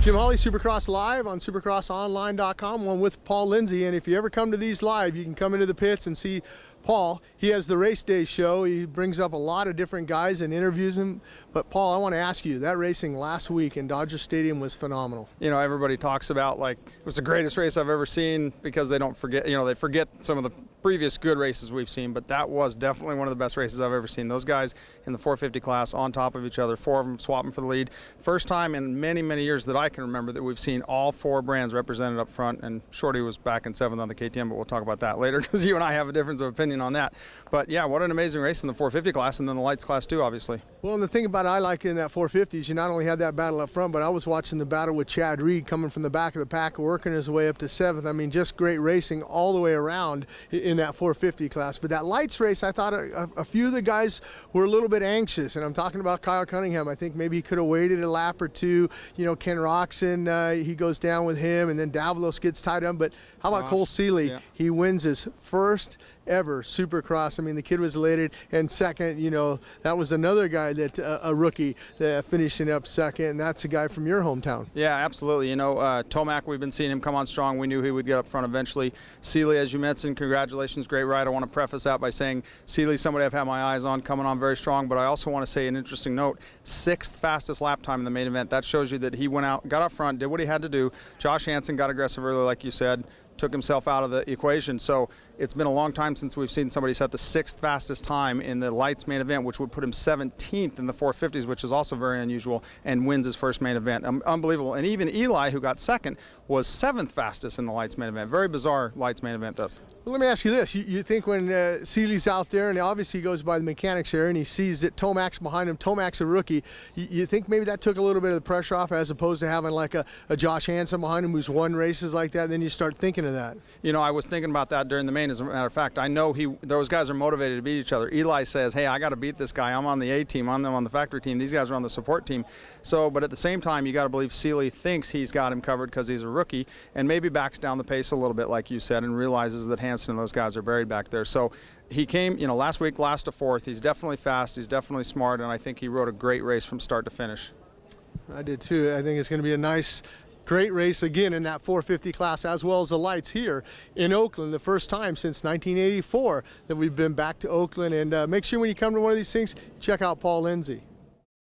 Jim Holley, Supercross Live on supercrossonline.com, one with Paul Lindsey. And if you ever come to these live, you can come into the pits and see Paul. He has the race day show. He brings up a lot of different guys and interviews them. But Paul, I want to ask you, that racing last week in Dodger Stadium was phenomenal. You know, everybody talks about like it was the greatest race I've ever seen because they don't forget, you know, they forget some of the previous good races we've seen, but that was definitely one of the best races I've ever seen. Those guys in the 450 class on top of each other, four of them swapping for the lead. First time in many, many years that I can remember that we've seen all four brands represented up front, and Shorty was back in 7th on the KTM, but we'll talk about that later because you and I have a difference of opinion on that. But yeah, what an amazing race in the 450 class, and then the lights class too, obviously. Well, and the thing about I like in that 450s, you not only had that battle up front, but I was watching the battle with Chad Reed coming from the back of the pack, working his way up to 7th. I mean, just great racing all the way around in that 450 class. But that lights race, I thought a few of the guys were a little bit anxious, and I'm talking about Kyle Cunningham. I think maybe he could have waited a lap or two. You know, Ken Roxon, he goes down with him, and then Davalos gets tied up. But how about Cole Seeley? Yeah. He wins his first ever Supercross. I mean, the kid was elated. And second, you know, that was another guy that a rookie finishing up second, and that's a guy from your hometown. Yeah, absolutely. You know, Tomac, we've been seeing him come on strong. We knew he would get up front eventually. Seeley, as you mentioned, congratulations, great ride. I want to preface that by saying Seeley's somebody I've had my eyes on, coming on very strong, but I also want to say an interesting note, 6th fastest lap time in the main event. That shows you that he went out, got up front, did what he had to do. Josh Hansen got aggressive early, like you said, took himself out of the equation. So it's been a long time since we've seen somebody set the 6th fastest time in the lights main event, which would put him 17th in the 450s, which is also very unusual, and wins his first main event. Unbelievable. And even Eli, who got second, was 7th fastest in the lights main event. Very bizarre lights main event, this. Well, let me ask you this. You think when Seeley's out there, and obviously he goes by the mechanics area, and he sees that Tomac's behind him, Tomac's a rookie, you think maybe that took a little bit of the pressure off as opposed to having like a Josh Hansen behind him who's won races like that, and then you start thinking of that? You know, I was thinking about that during the main. As a matter of fact, I know those guys are motivated to beat each other. Eli says, hey, I got to beat this guy. I'm on the A team. I'm on the factory team. These guys are on the support team. So, but at the same time, you got to believe Seeley thinks he's got him covered because he's a rookie, and maybe backs down the pace a little bit, like you said, and realizes that Hansen and those guys are buried back there. So he came, you know, last week, last to 4th. He's definitely fast. He's definitely smart, and I think he rode a great race from start to finish. I did too. I think it's going to be a nice, great race again in that 450 class, as well as the lights here in Oakland. The first time since 1984 that we've been back to Oakland. And make sure when you come to one of these things, check out Paul Lindsey.